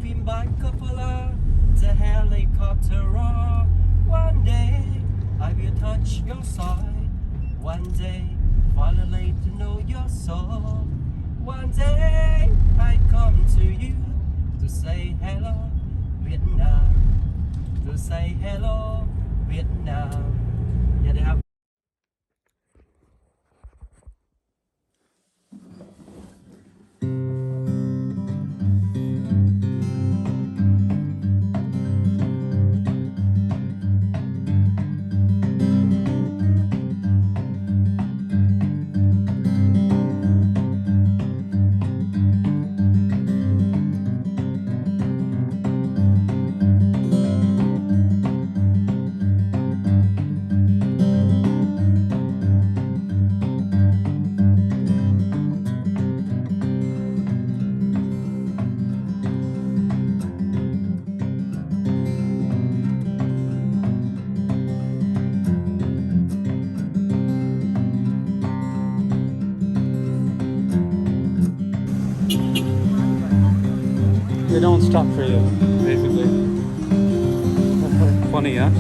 บินบานกับพลาจะ helicopter one day I will touch your side one day finally to know your soul one day I come to you to say hello Vietnam to say hello Vietnam อย่าได้ครับ They don't stop for you, basically. Funny, huh?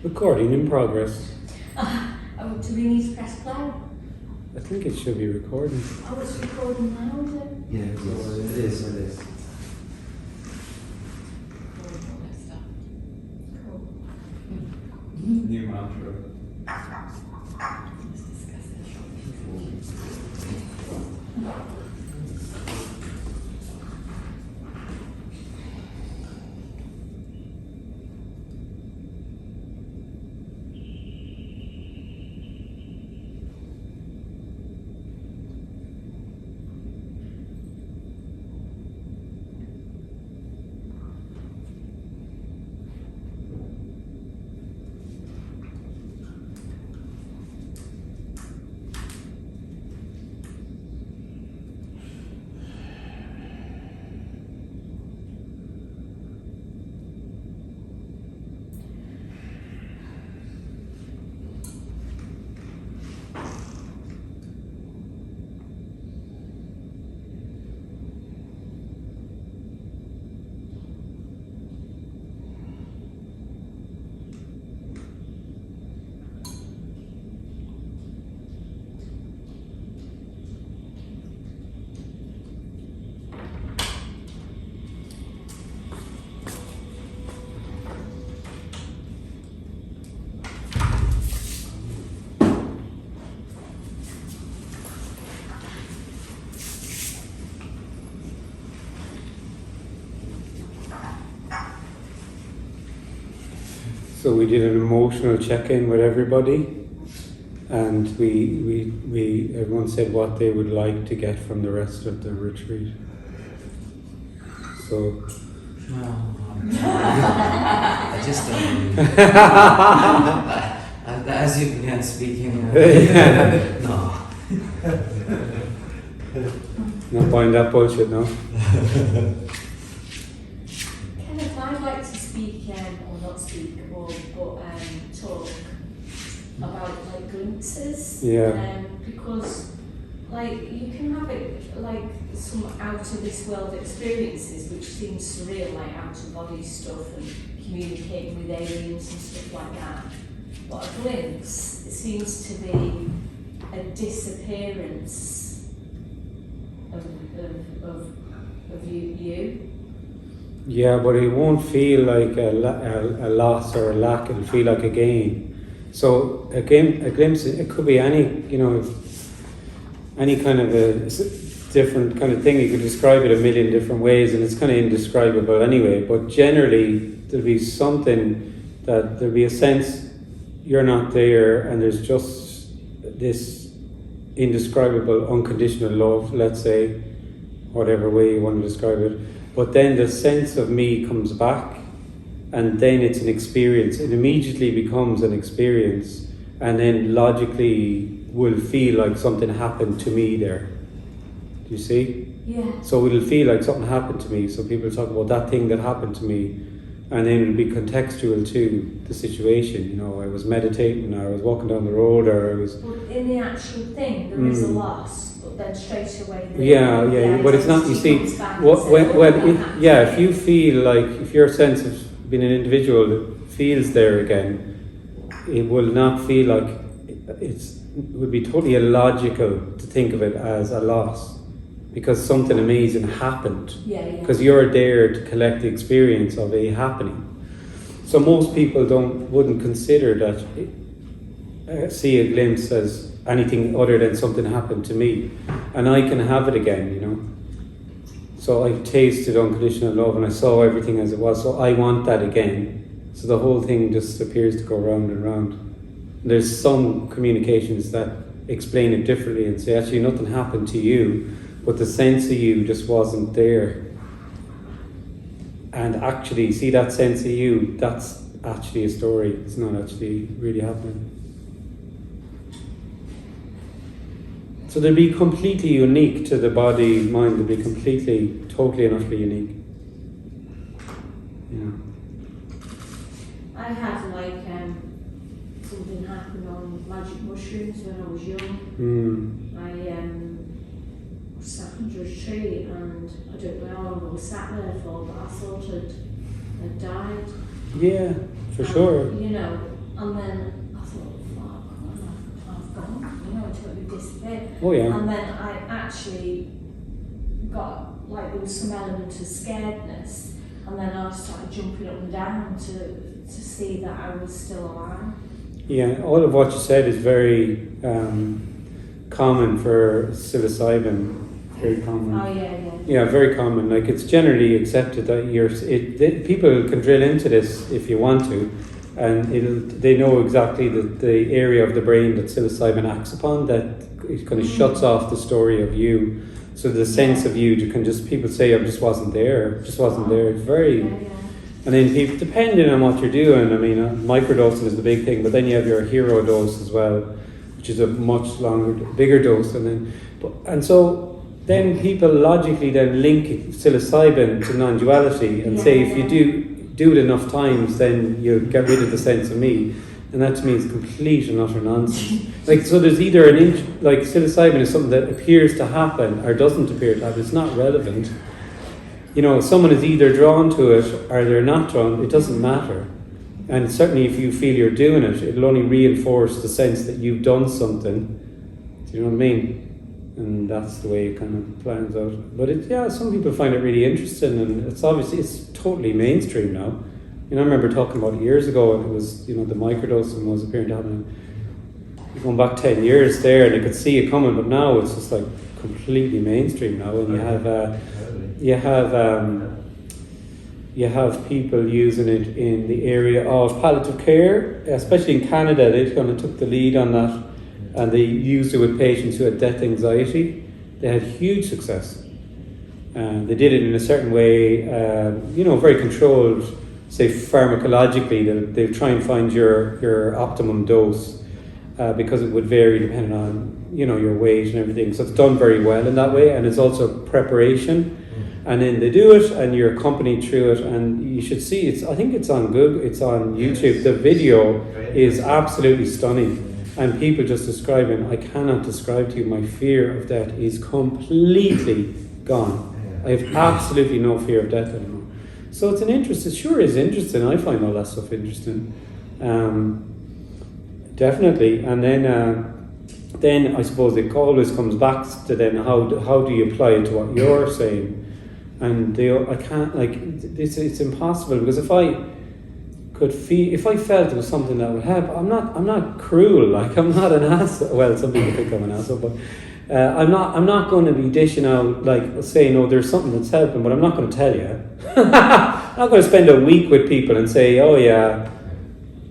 Recording in progress. Do we need to press play? I think it should be recording. Oh, it's recording now, is it? Yeah, it is. Cool. New mantra. Let's discuss it. So we did an emotional check-in with everybody, and everyone said what they would like to get from the rest of the retreat. So I just don't. As you began speaking, no. not buying that bullshit, no? Kenneth, I'd like to speak, or not speak, but talk about like glimpses. Yeah. Because like you can have it like some out of this world experiences which seem surreal, like out of body stuff and communicating with aliens and stuff like that. But a glimpse, it seems to be a disappearance of you. Yeah, but it won't feel like a loss or a lack, it'll feel like a gain. So a glimpse, it could be any, any kind of a different kind of thing. You could describe it a million different ways, and it's kind of indescribable anyway. But generally, there'll be something there'll be a sense you're not there, and there's just this indescribable, unconditional love, let's say, whatever way you want to describe it. But then the sense of me comes back, and then it's an experience. It immediately becomes an experience, and then logically will feel like something happened to me there. Do you see? Yeah. So it'll feel like something happened to me. So people talk about that thing that happened to me, and then it'll be contextual to the situation. I was meditating, or I was walking down the road, or I was... But in the actual thing, there is a loss, but then straight away... Yeah, but it's not, you see, if you feel like, if your sense of being an individual feels there again, it will not feel like it would be totally illogical to think of it as a loss, because something amazing happened. Because you're there to collect the experience of a happening. So most people wouldn't consider that, see a glimpse as anything other than something happened to me, and I can have it again, So I tasted unconditional love, and I saw everything as it was, so I want that again. So the whole thing just appears to go round and round. There's some communications that explain it differently and say, actually nothing happened to you, but the sense of you just wasn't there. And actually, see, that sense of you, that's actually a story. It's not actually really happening. So they'll be completely unique to the body, mind. They'll be completely, totally and utterly unique. Yeah. I had something happen on magic mushrooms when I was young. I sat under a tree, and I don't know how long I was sat there for, but I thought I'd died. Yeah, for sure. And then I thought, fuck, I've gone, you know, I totally disappeared. Oh yeah. And then I actually got, like, there was some element of scaredness, and then I started jumping up and down to see that I was still alive. Yeah, all of what you said is very common for psilocybin. Very common. Oh yeah. Yeah, very common. Like, it's generally accepted that people can drill into this if you want to, and they know exactly the area of the brain that psilocybin acts upon, that it kind of shuts off the story of you. So the sense of you can just, people say, I just wasn't there. It's very, and then people, depending on what you're doing, I mean, microdosing is the big thing, but then you have your hero dose as well, which is a much longer, bigger dose, and so then people logically then link psilocybin to non-duality and say if you do it enough times, then you get rid of the sense of me. And that to me is complete and utter nonsense. Like, so there's either like psilocybin is something that appears to happen or doesn't appear to happen. It's not relevant. You know, someone is either drawn to it or they're not drawn. It doesn't matter. And certainly if you feel you're doing it, it'll only reinforce the sense that you've done something. Do you know what I mean? And that's the way it kind of plans out. But some people find it really interesting, and it's totally mainstream now. You know, I remember talking about it years ago, and it was, the microdosing was appearing to happen. Going back 10 years there, and you could see it coming, but now it's just like completely mainstream now, and you have people using it in the area of palliative care, especially in Canada. They kind of took the lead on that, and they used it with patients who had death anxiety. They had huge success. They did it in a certain way, very controlled. Say pharmacologically, they'll try and find your optimum dose because it would vary depending on your weight and everything. So it's done very well in that way, and it's also preparation. And then they do it, and you're accompanied through it, and you should see I think it's on Google, it's on YouTube. The video is absolutely stunning, and people just describing. I cannot describe to you, my fear of death is completely gone. I have absolutely no fear of death anymore. So it's an interest. It sure is interesting. I find all that stuff interesting, definitely. And then I suppose it always comes back to then how do you apply it to what you're saying? And I can't, like, it's impossible, because if I felt it was something that would help, I'm not cruel. Like, I'm not an asshole. Well, some people think I'm an asshole, but. I'm not going to be dishing out, like, saying, oh, there's something that's helping, but I'm not going to tell you. I'm not going to spend a week with people and say, oh yeah,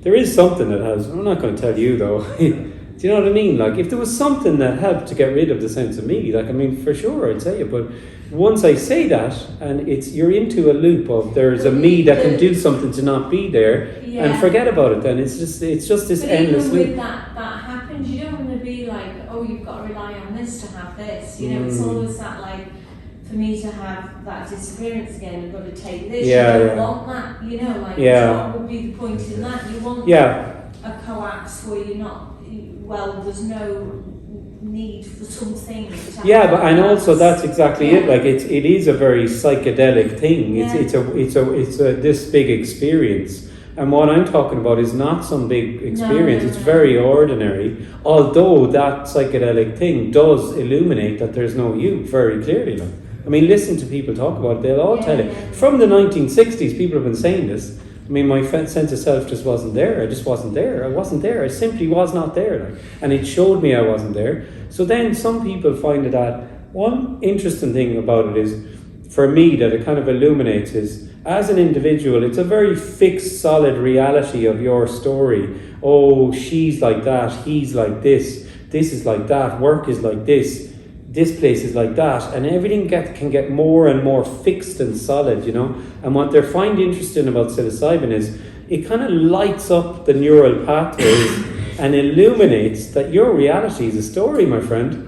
there is something that has. I'm not going to tell you though. Do you know what I mean? Like, if there was something that helped to get rid of the sense of me, like, I mean, for sure I'd say it, but once I say that, and you're into a loop of there's a me that can do something to not be there, and forget about it, then it's just this endless loop. Even with that happens, you don't want to be like, oh, you've got to rely on this to have this. It's always that, like, for me to have that disappearance again, I've got to take this. You don't want that, what would be the point in that? You want a coax where you're not, there's no need for something. And also that's exactly it. Like, it is a very psychedelic thing. It's a this big experience. And what I'm talking about is not some big experience. It's very ordinary. Although that psychedelic thing does illuminate that there's no you very clearly. Like, I mean, listen to people talk about it. They'll all tell you. From the 1960s, people have been saying this. I mean, my sense of self just wasn't there. I just wasn't there. I wasn't there. I simply was not there. Like, and it showed me I wasn't there. So then some people find that one interesting thing about it is, for me, that it kind of illuminates is, as an individual, it's a very fixed, solid reality of your story. Oh, she's like that, he's like this is like that, work is like this place is like that, and everything can get more and more fixed and solid, And what they find interesting about psilocybin is it kind of lights up the neural pathways and illuminates that your reality is a story, my friend.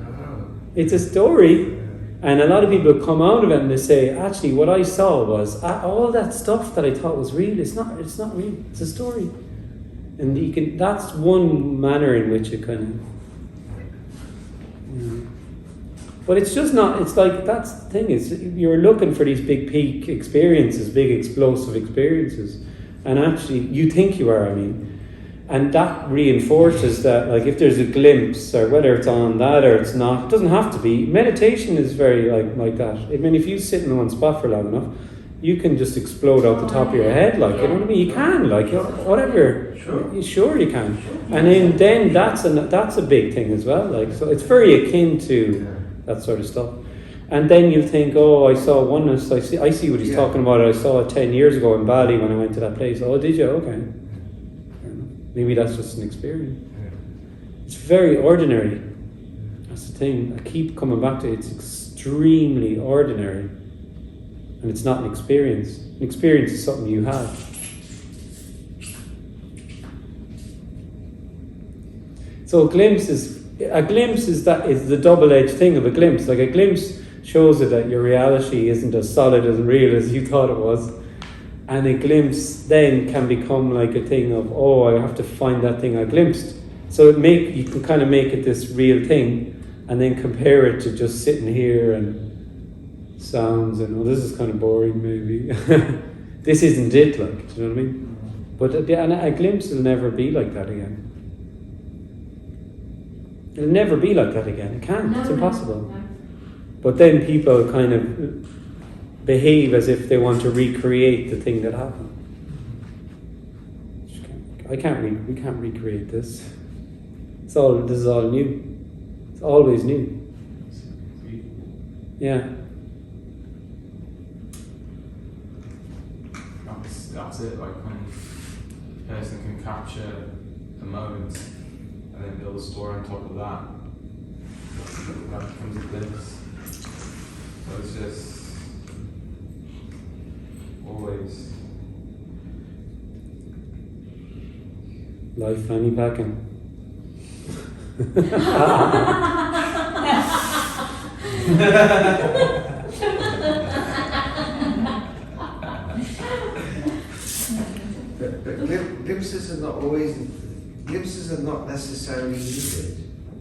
It's a story. And a lot of people come out of it and they say, actually, what I saw was all that stuff that I thought was real. It's not real. It's a story. And that's one manner in which it kind of, but it's just not. It's like, that's the thing. Is you're looking for these big peak experiences, big explosive experiences, and actually, you think you are. I mean, And that reinforces that, like, if there's a glimpse, or whether it's on that or it's not, it doesn't have to be. Meditation is very like that. I mean, if you sit in one spot for long enough, you can just explode out the top of your head, like, you know what I mean? You can, like, whatever. Sure you can. And then that's a big thing as well. Like, so it's very akin to that sort of stuff. And then you think, oh, I saw oneness. I see what he's talking about. I saw it 10 years ago in Bali when I went to that place. Oh, did you? Okay. Maybe that's just an experience. It's very ordinary. That's the thing. I keep coming back to it. It's extremely ordinary. And it's not an experience. An experience is something you have. So a glimpse is the double-edged thing of a glimpse. Like, a glimpse shows you that your reality isn't as solid and real as you thought it was. And a glimpse then can become like a thing of, oh, I have to find that thing I glimpsed. So you can kind of make it this real thing, and then compare it to just sitting here and sounds and, oh, this is kind of boring maybe. This isn't it, like, do you know what I mean? But a glimpse will never be like that again. It'll never be like that again. It can't. It's impossible. No. But then people kind of behave as if they want to recreate the thing that happened. We can't recreate this. This is all new. It's always new. Yeah. That's it, like when a person can capture a moment and then build a story on top of that becomes a glimpse. So it's just always life fanny packing. But glimpses are not necessarily needed.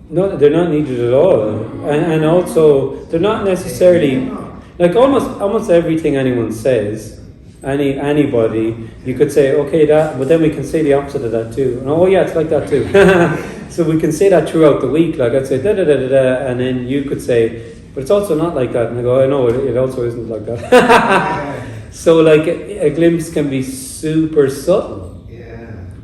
No, they're not needed at all, and also they're not necessarily like almost everything anyone says, anybody, you could say, okay, that, but then we can say the opposite of that too. And, oh yeah, it's like that too. So we can say that throughout the week. Like, I'd say da da da da da, and then you could say, but it's also not like that. And I go, I know it also isn't like that. So like a glimpse can be super subtle.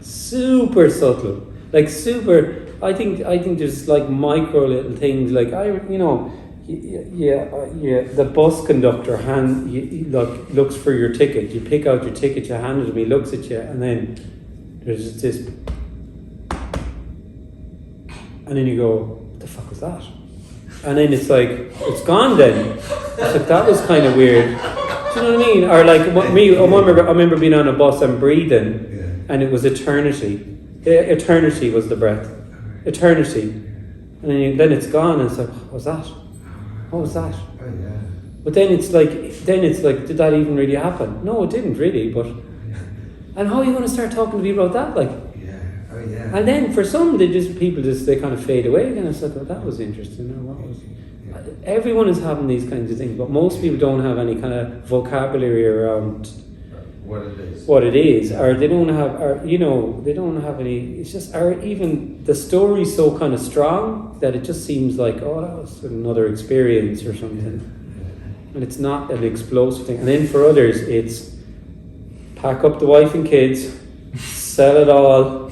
Super subtle, like super. I think there's like micro little things, like the bus conductor looks for your ticket. You pick out your ticket, you hand it to him, he looks at you, and then there's just this, and then you go, what the fuck was that? And then it's like, it's gone then. It's like, that was kind of weird. Do you know what I mean? Or like me, I remember being on a bus and breathing. And it was eternity. Eternity was the breath. Eternity. And then it's gone, and it's like, what was that? What was that? Oh yeah. But then it's like, did that even really happen? No, it didn't really, but... And how are you going to start talking to people about that? Like, yeah. Oh yeah. And then for some, they kind of fade away, and it's like, oh, that was interesting. Or what was... Everyone is having these kinds of things, but most people don't have any kind of vocabulary around what it is, or they don't have, they don't have any. It's just, or even the story's so kind of strong that it just seems like, oh, that was another experience or something, and it's not an explosive thing. And then for others, it's pack up the wife and kids, sell it all,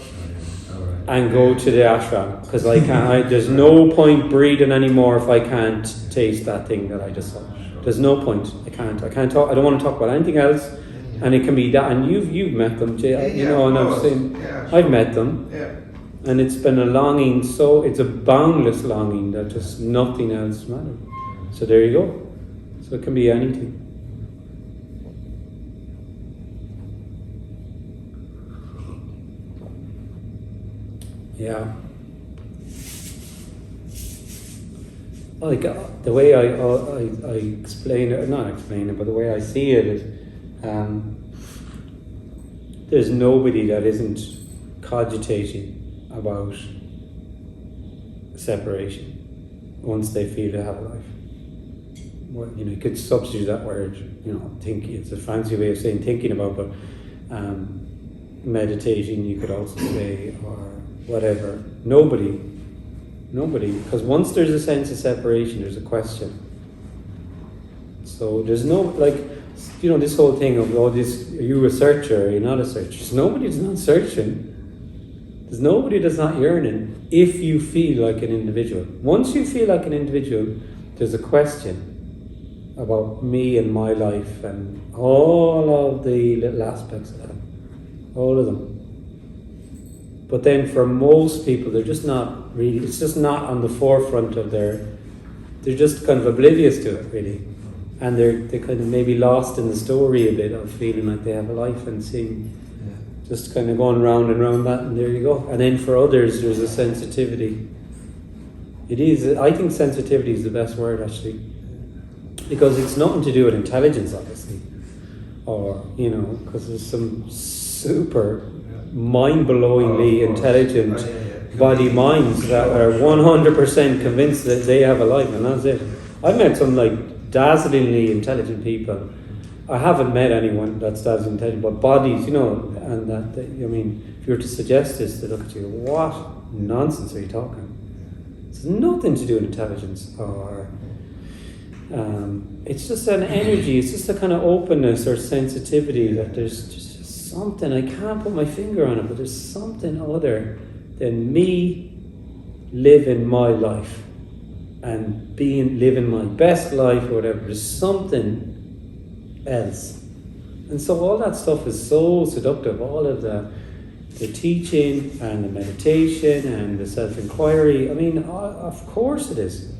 and go to the ashram, because I can't. There's no point breathing anymore if I can't taste that thing that I just saw. There's no point. I can't talk. I don't want to talk about anything else. And it can be that, and you've met them, Jay, and I've met them, and it's been a longing. So it's a boundless longing that just nothing else matters. So there you go. So it can be anything. Yeah. Like the way I explain it, not explain it, but the way I see it is, there's nobody that isn't cogitating about separation once they feel they have a life. Well, you could substitute that word, think. It's a fancy way of saying thinking about, but meditating, you could also say, or whatever. Nobody, because once there's a sense of separation, there's a question. So there's no, like, you know, this whole thing of, oh, this, are you a searcher, are you not a searcher? Nobody's not searching. There's nobody that's not yearning if you feel like an individual. Once you feel like an individual, there's a question about me and my life and all of the little aspects of that. All of them. But then for most people, they're just not really, it's just not on the forefront of they're just kind of oblivious to it, really. And they're kind of maybe lost in the story a bit of feeling like they have a life and seeing, just kind of going round and round that, and there you go. And then for others, there's a sensitivity. It is, I think sensitivity is the best word, actually. Because it's nothing to do with intelligence, obviously. Or, you know, because there's some super mind-blowingly intelligent body minds that are 100% convinced that they have a life, and that's it. I've met some, like, dazzlingly intelligent people. I haven't met anyone that's dazzlingly intelligent, but bodies, you know, and that, I mean, if you were to suggest this, they look at you, what nonsense are you talking? It's nothing to do with intelligence, or it's just an energy, it's just a kind of openness or sensitivity that there's just something, I can't put my finger on it, but there's something other than me living my life and living my best life or whatever. There's something else. And so all that stuff is so seductive, all of the teaching and the meditation and the self-inquiry. I mean, of course it is.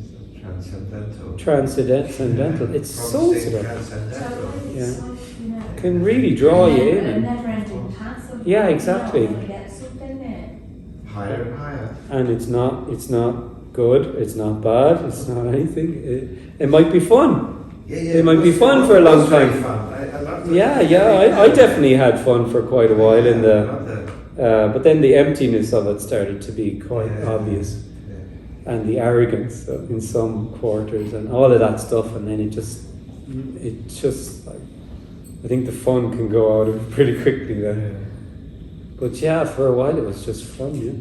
Transcendental. It's so seductive. Yeah. Can really draw you in. A never-ending path of yeah, exactly. Get something higher and higher. And it's not good, it's not bad, it's not anything. It might be fun. It might be fun for a long time. I definitely had fun for quite a while in but then the emptiness of it started to be quite obvious. And the arrogance in some quarters and all of that stuff, and then it just like, I think the fun can go out of it pretty quickly then. But yeah, for a while it was just fun, yeah.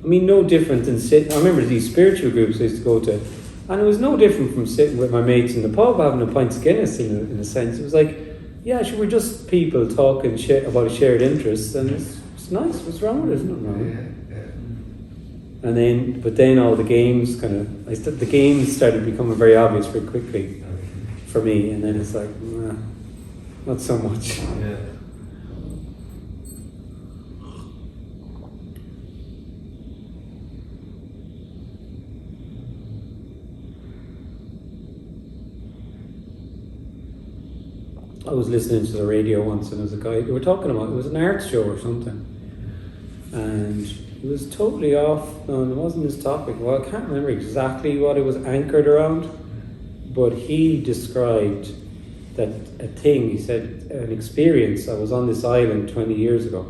I mean, no different than sitting. I remember these spiritual groups I used to go to, and it was no different from sitting with my mates in the pub having a pint of Guinness in a sense. It was like, yeah, sure, we're just people talking shit about a shared interest, and it's nice. What's wrong with it? There's nothing wrong. And then all the games the games started becoming very obvious very quickly for me, and then it's like, nah, not so much. Yeah. I was listening to the radio once, and there was a guy, they were talking about, it was an art show or something, and it was totally off, no, it wasn't his topic. Well, I can't remember exactly what it was anchored around, but he described that a thing, he said, an experience. I was on this island 20 years ago,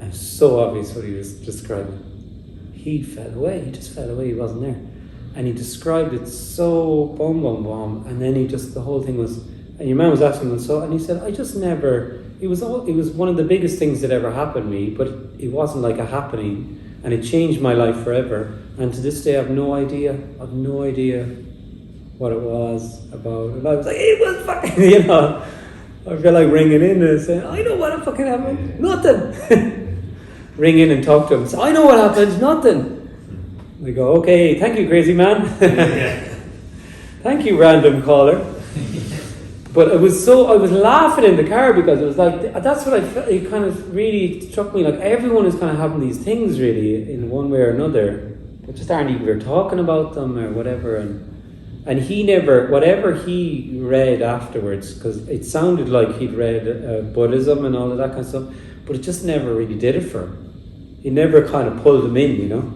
and it's so obvious what he was describing. He fell away, he just fell away, he wasn't there. And he described it so and then the whole thing was, and your man was asking him, and he said, I just never, it was one of the biggest things that ever happened to me, but it wasn't like a happening, and it changed my life forever. And to this day, I have no idea what it was about. And I was like, it was fucking, you know, I feel like ringing in and saying, I know what fucking happened, nothing. Ring in and talk to him, say, I know what happened, nothing. They go, okay, thank you, crazy man. Thank you, random caller. But I was laughing in the car because it was like, that's what I felt, it kind of really struck me, like everyone is kind of having these things really in one way or another, but just aren't even talking about them or whatever. And he never, whatever he read afterwards, because it sounded like he'd read Buddhism and all of that kind of stuff, but it just never really did it for him. He never kind of pulled him in, you know.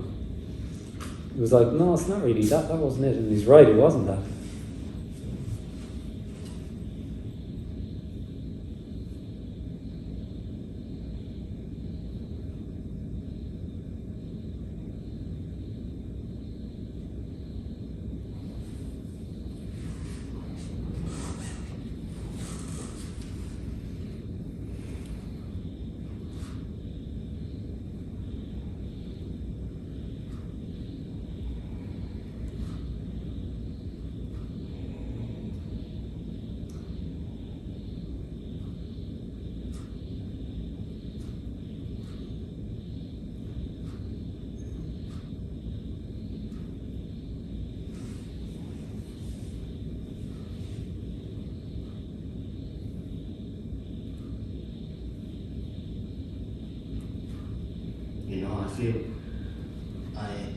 It was like, no, it's not really that wasn't it. And he's right, it wasn't that. feel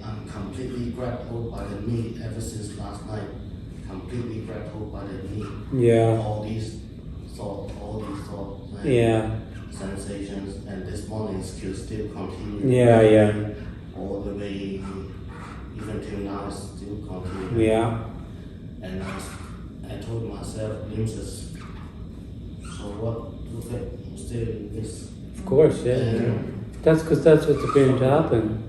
I'm completely grabbed hold by the me ever since last night. Completely grabbed hold by the me. Yeah. All these thoughts, and Yeah. sensations, and this morning still continuing. Yeah. All the way, even till now, it's still continuing. Yeah. And I told myself, glimpses. So what? Look at still this. Of course, yeah. And That's because that's what's appearing to happen.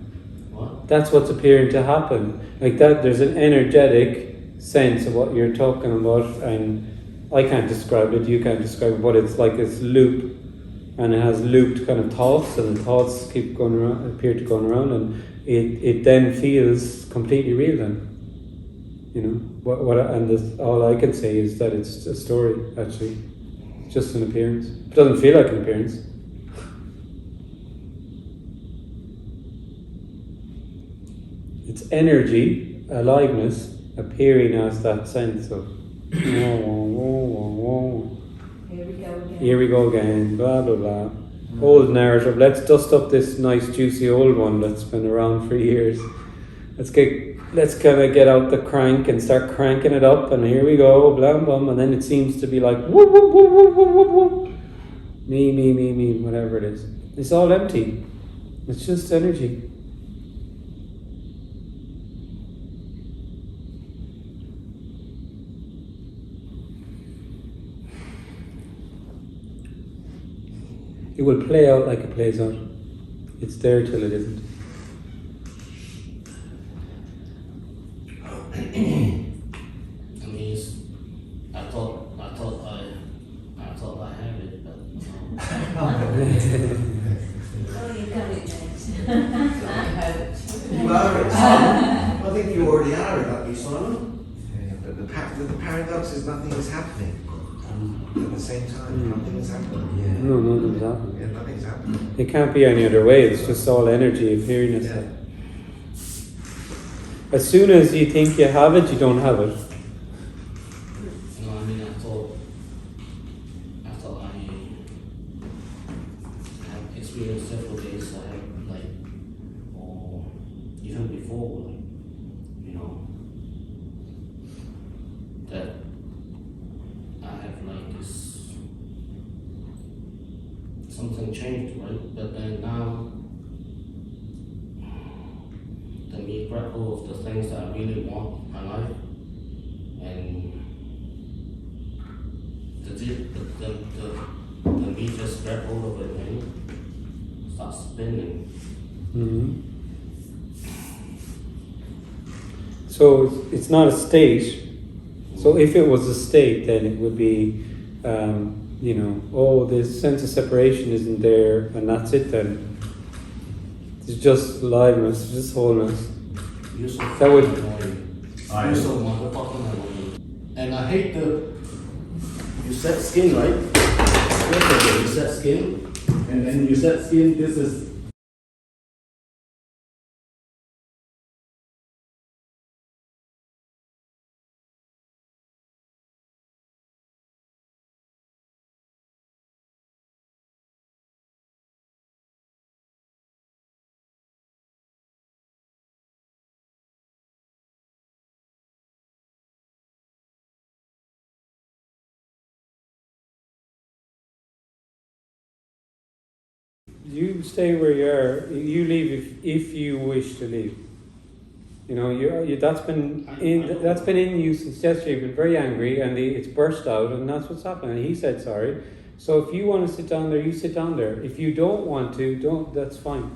what? That's what's appearing to happen. Like that, there's an energetic sense of what you're talking about, and I can't describe it, you can't describe it, but it's like this loop, and it has looped kind of thoughts, and the thoughts keep going around, appear to go around, and it then feels completely real then. You know, all I can say is that it's a story, actually. It's just an appearance. It doesn't feel like an appearance. It's energy, aliveness, appearing as that sense of Here we go again. here we go again, blah blah blah. Old narrative. Let's dust up this nice juicy old one that's been around for years. Let's kind of get out the crank and start cranking it up, and here we go, blam blam, and then it seems to be like whoop whoop whoop whoop whoop whoop whoop. Me, whatever it is. It's all empty. It's just energy. It will play out like it plays out. It's there till it isn't. I mean, I thought I had it, but Oh, you got it, Dect. You are it, Simon. I think you already are it, aren't you, Simon? But the paradox is nothing is happening. At the same time, nothing is happening. No, nothing's happening. Yeah, nothing's happening. It can't be any other way. It's just all energy appearing as that. As soon as you think you have it, you don't have it. I mean, I thought I have experienced several days. I have or even before, that I have this something changed, right? But then now, the me grab hold of the things that I really want in my life, and the me just grab hold of it and start spinning. Mm-hmm. So it's not a state. So if it was a state, then it would be, this sense of separation isn't there, and that's it then. It's just aliveness, just wholeness. You're so That would- fucking annoying. You're so motherfucking annoying. And I hate you set skin, right? You set skin, and then you set skin, this is You stay where you are. You leave if you wish to leave. That's been in you since yesterday. You've been very angry, and it's burst out, and that's what's happening. And he said sorry. So if you want to sit down there, you sit down there. If you don't want to, don't. That's fine.